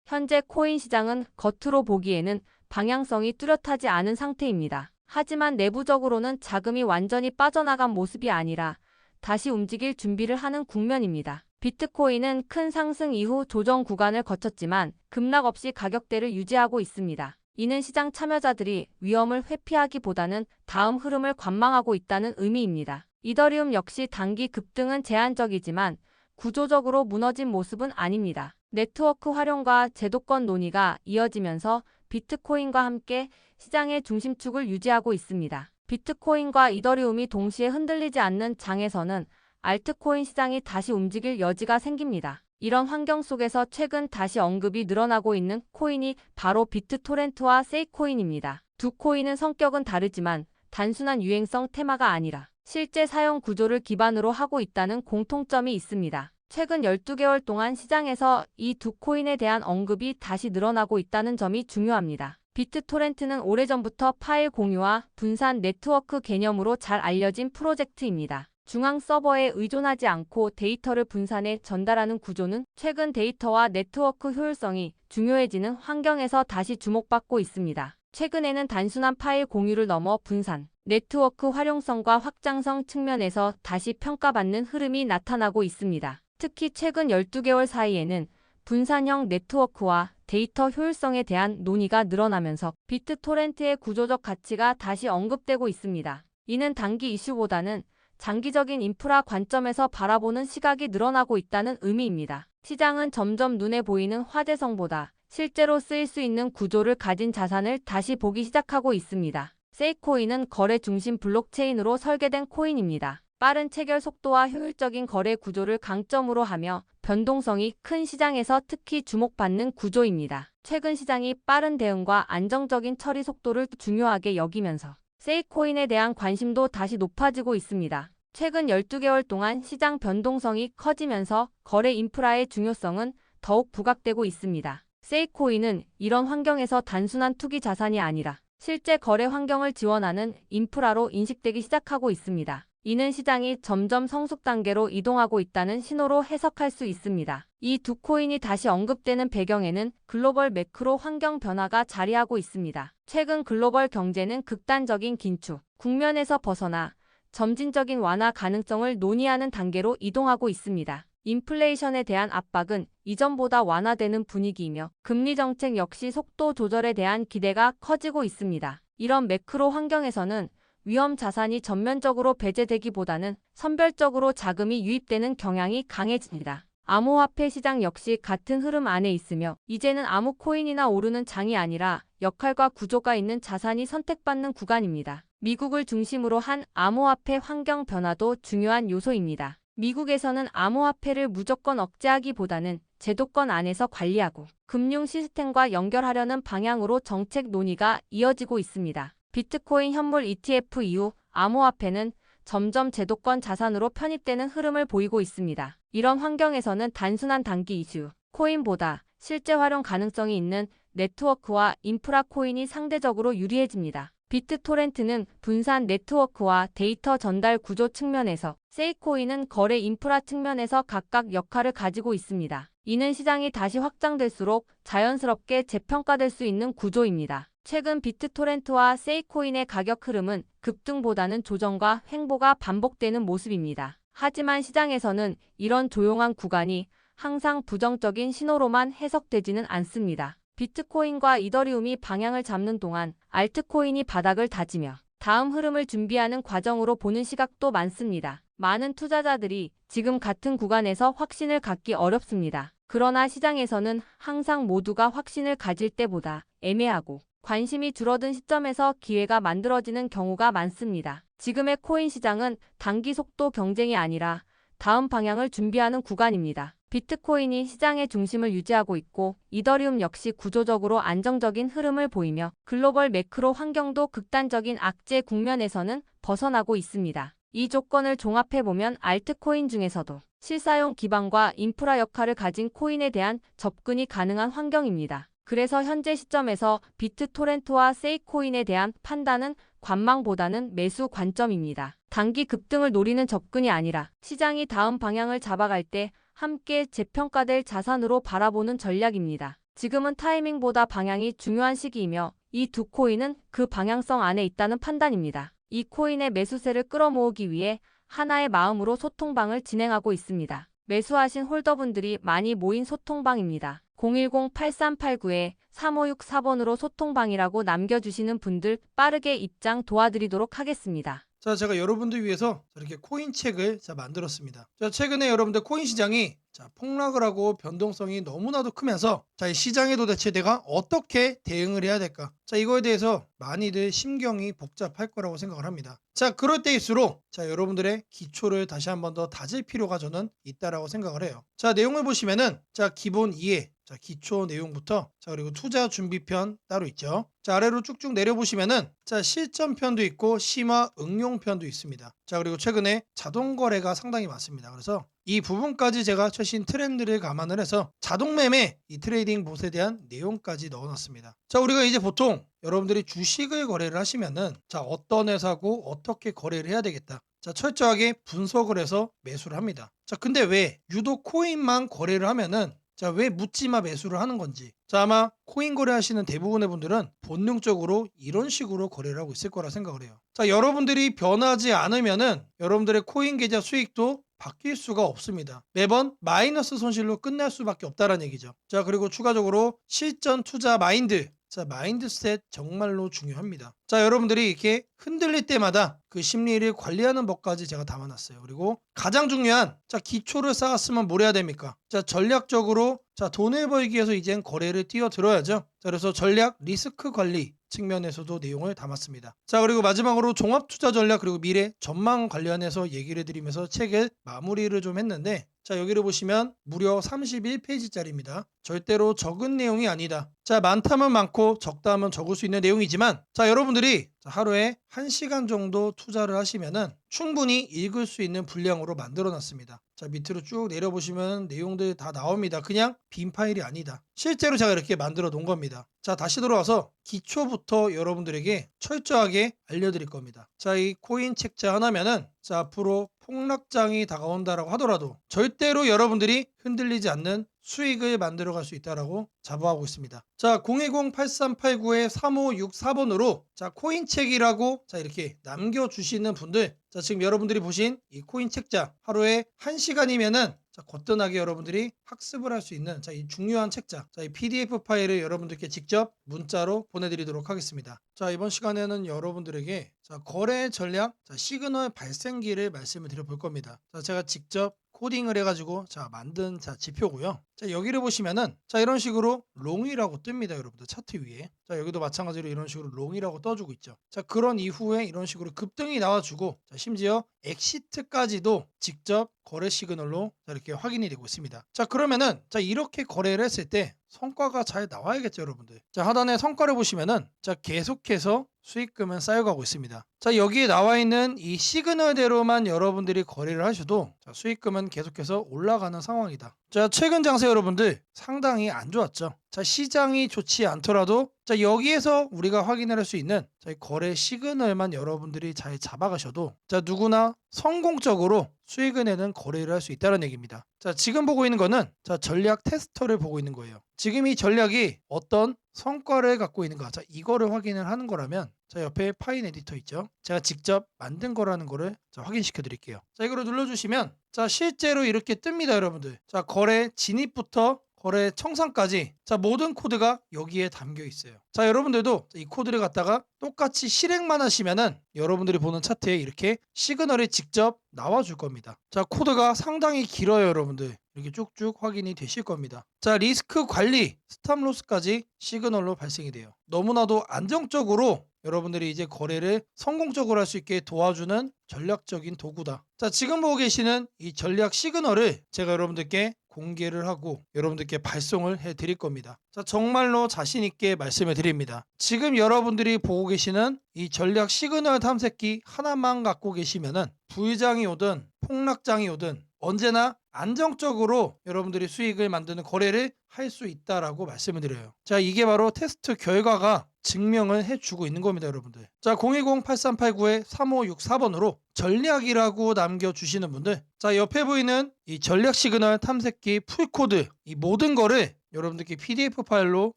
현재 코인 시장은 겉으로 보기에는 방향성이 뚜렷하지 않은 상태입니다. 하지만 내부적으로는 자금이 완전히 빠져나간 모습이 아니라 다시 움직일 준비를 하는 국면입니다. 비트코인은 큰 상승 이후 조정 구간을 거쳤지만 급락 없이 가격대를 유지하고 있습니다. 이는 시장 참여자들이 위험을 회피하기보다는 다음 흐름을 관망하고 있다는 의미입니다. 이더리움 역시 단기 급등은 제한적이지만 구조적으로 무너진 모습은 아닙니다. 네트워크 활용과 제도권 논의가 이어지면서 비트코인과 함께 시장의 중심축을 유지하고 있습니다. 비트코인과 이더리움이 동시에 흔들리지 않는 장에서는 알트코인 시장이 다시 움직일 여지가 생깁니다. 이런 환경 속에서 최근 다시 언급이 늘어나고 있는 코인이 바로 비트토렌트와 세이코인입니다. 두 코인은 성격은 다르지만 단순한 유행성 테마가 아니라 실제 사용 구조를 기반으로 하고 있다는 공통점이 있습니다. 최근 12개월 동안 시장에서 이 두 코인에 대한 언급이 다시 늘어나고 있다는 점이 중요합니다. 비트토렌트는 오래전부터 파일 공유와 분산 네트워크 개념으로 잘 알려진 프로젝트입니다. 중앙 서버에 의존하지 않고 데이터를 분산해 전달하는 구조는 최근 데이터와 네트워크 효율성이 중요해지는 환경에서 다시 주목받고 있습니다. 최근에는 단순한 파일 공유를 넘어 분산, 네트워크 활용성과 확장성 측면에서 다시 평가받는 흐름이 나타나고 있습니다. 특히 최근 12개월 사이에는 분산형 네트워크와 데이터 효율성에 대한 논의가 늘어나면서 비트토렌트의 구조적 가치가 다시 언급되고 있습니다. 이는 단기 이슈보다는 장기적인 인프라 관점에서 바라보는 시각이 늘어나고 있다는 의미입니다. 시장은 점점 눈에 보이는 화제성보다 실제로 쓰일 수 있는 구조를 가진 자산을 다시 보기 시작하고 있습니다. 세이코인은 거래 중심 블록체인으로 설계된 코인입니다. 빠른 체결 속도와 효율적인 거래 구조를 강점으로 하며 변동성이 큰 시장에서 특히 주목받는 구조입니다. 최근 시장이 빠른 대응과 안정적인 처리 속도를 중요하게 여기면서 세이코인에 대한 관심도 다시 높아지고 있습니다. 최근 12개월 동안 시장 변동성이 커지면서 거래 인프라의 중요성은 더욱 부각되고 있습니다. 세이코인은 이런 환경에서 단순한 투기 자산이 아니라 실제 거래 환경을 지원하는 인프라로 인식되기 시작하고 있습니다. 이는 시장이 점점 성숙 단계로 이동하고 있다는 신호로 해석할 수 있습니다. 이 두 코인이 다시 언급되는 배경에는 글로벌 매크로 환경 변화가 자리하고 있습니다. 최근 글로벌 경제는 극단적인 긴축 국면에서 벗어나 점진적인 완화 가능성을 논의하는 단계로 이동하고 있습니다. 인플레이션에 대한 압박은 이전보다 완화되는 분위기이며 금리 정책 역시 속도 조절에 대한 기대가 커지고 있습니다. 이런 매크로 환경에서는 위험 자산이 전면적으로 배제되기보다는 선별적으로 자금이 유입되는 경향이 강해집니다. 암호화폐 시장 역시 같은 흐름 안에 있으며 이제는 아무 코인이나 오르는 장이 아니라 역할과 구조가 있는 자산이 선택받는 구간입니다. 미국을 중심으로 한 암호화폐 환경 변화도 중요한 요소입니다. 미국에서는 암호화폐를 무조건 억제하기보다는 제도권 안에서 관리하고 금융 시스템과 연결하려는 방향으로 정책 논의가 이어지고 있습니다. 비트코인 현물 ETF 이후 암호화폐는 점점 제도권 자산으로 편입되는 흐름을 보이고 있습니다. 이런 환경에서는 단순한 단기 이슈, 코인보다 실제 활용 가능성이 있는 네트워크와 인프라 코인이 상대적으로 유리해집니다. 비트토렌트는 분산 네트워크와 데이터 전달 구조 측면에서, 세이코인은 거래 인프라 측면에서 각각 역할을 가지고 있습니다. 이는 시장이 다시 확장될수록 자연스럽게 재평가될 수 있는 구조입니다. 최근 비트토렌트와 세이코인의 가격 흐름은 급등보다는 조정과 횡보가 반복되는 모습입니다. 하지만 시장에서는 이런 조용한 구간이 항상 부정적인 신호로만 해석되지는 않습니다. 비트코인과 이더리움이 방향을 잡는 동안 알트코인이 바닥을 다지며 다음 흐름을 준비하는 과정으로 보는 시각도 많습니다. 많은 투자자들이 지금 같은 구간에서 확신을 갖기 어렵습니다. 그러나 시장에서는 항상 모두가 확신을 가질 때보다 애매하고 관심이 줄어든 시점에서 기회가 만들어지는 경우가 많습니다. 지금의 코인 시장은 단기 속도 경쟁이 아니라 다음 방향을 준비하는 구간입니다. 비트코인이 시장의 중심을 유지하고 있고 이더리움 역시 구조적으로 안정적인 흐름을 보이며 글로벌 매크로 환경도 극단적인 악재 국면에서는 벗어나고 있습니다. 이 조건을 종합해보면 알트코인 중에서도 실사용 기반과 인프라 역할을 가진 코인에 대한 접근이 가능한 환경입니다. 그래서 현재 시점에서 비트토렌트와 세이코인에 대한 판단은 관망보다는 매수 관점입니다. 단기 급등을 노리는 접근이 아니라 시장이 다음 방향을 잡아갈 때 함께 재평가될 자산으로 바라보는 전략입니다. 지금은 타이밍보다 방향이 중요한 시기이며 이 두 코인은 그 방향성 안에 있다는 판단입니다. 이 코인의 매수세를 끌어모으기 위해 하나의 마음으로 소통방을 진행하고 있습니다. 매수하신 홀더분들이 많이 모인 소통방입니다. 010-8389-3564번으로 소통방이라고 남겨주시는 분들 빠르게 입장 도와드리도록 하겠습니다. 자, 제가 여러분들 위해서 이렇게 코인 책을 만들었습니다. 자, 최근에 여러분들 코인 시장이 폭락을 하고 변동성이 너무나도 크면서 이 시장에 도대체 내가 어떻게 대응을 해야 될까? 이거에 대해서 많이들 심경이 복잡할 거라고 생각을 합니다. 그럴 때일수록 여러분들의 기초를 다시 한번 더 다질 필요가 저는 있다라고 생각을 해요. 내용을 보시면은 기본 이해, 기초 내용부터 그리고 투자 준비편 따로 있죠. 아래로 쭉쭉 내려보시면은 실전편도 있고 심화 응용편도 있습니다. 그리고 최근에 자동 거래가 상당히 많습니다. 그래서 이 부분까지 제가 최신 트렌드를 감안을 해서 자동 매매 이 트레이딩 봇에 대한 내용까지 넣어놨습니다. 우리가 이제 보통 여러분들이 주식을 거래를 하시면은 어떤 회사고 어떻게 거래를 해야 되겠다. 철저하게 분석을 해서 매수를 합니다. 근데 왜 유독 코인만 거래를 하면은 왜 묻지마 매수를 하는 건지. 아마 코인 거래하시는 대부분의 분들은 본능적으로 이런 식으로 거래를 하고 있을 거라 생각을 해요. 여러분들이 변하지 않으면은 여러분들의 코인 계좌 수익도 바뀔 수가 없습니다. 매번 마이너스 손실로 끝날 수밖에 없다는 얘기죠. 그리고 추가적으로 실전 투자 마인드. 마인드셋 정말로 중요합니다. 여러분들이 이렇게 흔들릴 때마다 그 심리를 관리하는 법까지 제가 담아놨어요. 그리고 가장 중요한 기초를 쌓았으면 뭘 해야 됩니까? 전략적으로 돈을 벌기 위해서 이젠 거래를 뛰어들어야죠. 그래서 전략 리스크 관리 측면에서도 내용을 담았습니다. 그리고 마지막으로 종합 투자 전략 그리고 미래 전망 관련해서 얘기를 드리면서 책을 마무리를 좀 했는데 여기를 보시면 무려 31페이지짜리입니다. 절대로 적은 내용이 아니다. 많다면 많고 적다면 적을 수 있는 내용이지만 여러분들이 하루에 1시간 정도 투자를 하시면은 충분히 읽을 수 있는 분량으로 만들어 놨습니다. 밑으로 쭉 내려보시면 내용들 다 나옵니다. 그냥 빈 파일이 아니다. 실제로 제가 이렇게 만들어 놓은 겁니다. 다시 돌아와서 기초부터 여러분들에게 철저하게 알려드릴 겁니다. 이 코인 책자 하나면은 앞으로 폭락장이 다가온다라고 하더라도 절대로 여러분들이 흔들리지 않는 수익을 만들어갈 수 있다라고 자부하고 있습니다. 010-8389-3564번으로 코인책이라고 이렇게 남겨주시는 분들 지금 여러분들이 보신 이 코인 책자 하루에 1시간이면은 거뜬하게 여러분들이 학습을 할 수 있는 이 중요한 책자 이 PDF 파일을 여러분들께 직접 문자로 보내드리도록 하겠습니다. 이번 시간에는 여러분들에게 거래 전략 시그널 발생기를 말씀을 드려볼 겁니다. 제가 직접 코딩을 해가지고 만든 지표고요. 여기를 보시면은 이런 식으로 롱이라고 뜹니다. 여러분들 차트 위에. 여기도 마찬가지로 이런 식으로 롱이라고 떠주고 있죠. 그런 이후에 이런 식으로 급등이 나와주고 심지어 엑시트까지도 직접 거래 시그널로 이렇게 확인이 되고 있습니다. 그러면은 이렇게 거래를 했을 때 성과가 잘 나와야겠죠, 여러분들. 하단에 성과를 보시면은 계속해서 수익금은 쌓여가고 있습니다. 여기에 나와 있는 이 시그널대로만 여러분들이 거래를 하셔도 수익금은 계속해서 올라가는 상황이다. 최근 장세 여러분들 상당히 안 좋았죠. 시장이 좋지 않더라도 여기에서 우리가 확인을 할 수 있는 거래 시그널만 여러분들이 잘 잡아가셔도 누구나 성공적으로 수익을 내는 거래를 할 수 있다는 얘기입니다. 지금 보고 있는 거는 전략 테스터를 보고 있는 거예요. 지금 이 전략이 어떤 성과를 갖고 있는가 이거를 확인을 하는 거라면 옆에 파인 에디터 있죠. 제가 직접 만든 거라는 거를 확인시켜 드릴게요. 이거를 눌러주시면 실제로 이렇게 뜹니다. 여러분들. 거래 진입부터 거래 청산까지 모든 코드가 여기에 담겨 있어요. 여러분들도 이 코드를 갖다가 똑같이 실행만 하시면은 여러분들이 보는 차트에 이렇게 시그널이 직접 나와 줄 겁니다. 코드가 상당히 길어요. 여러분들 이렇게 쭉쭉 확인이 되실 겁니다. 리스크 관리 스탑로스까지 시그널로 발생이 돼요. 너무나도 안정적으로 여러분들이 이제 거래를 성공적으로 할 수 있게 도와주는 전략적인 도구다. 지금 보고 계시는 이 전략 시그널을 제가 여러분들께 공개를 하고 여러분들께 발송을 해 드릴 겁니다. 정말로 자신 있게 말씀을 드립니다. 지금 여러분들이 보고 계시는 이 전략 시그널 탐색기 하나만 갖고 계시면은 부의장이 오든 폭락장이 오든 언제나 안정적으로 여러분들이 수익을 만드는 거래를 할 수 있다라고 말씀을 드려요. 이게 바로 테스트 결과가 증명을 해주고 있는 겁니다, 여러분들. 010-8389-3564번으로 전략이라고 남겨주시는 분들 옆에 보이는 이 전략 시그널 탐색기 풀코드 이 모든 거를 여러분들께 PDF 파일로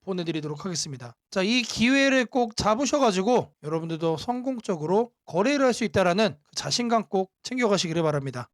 보내드리도록 하겠습니다. 자, 이 기회를 꼭 잡으셔가지고 여러분들도 성공적으로 거래를 할 수 있다라는 그 자신감 꼭 챙겨가시기를 바랍니다.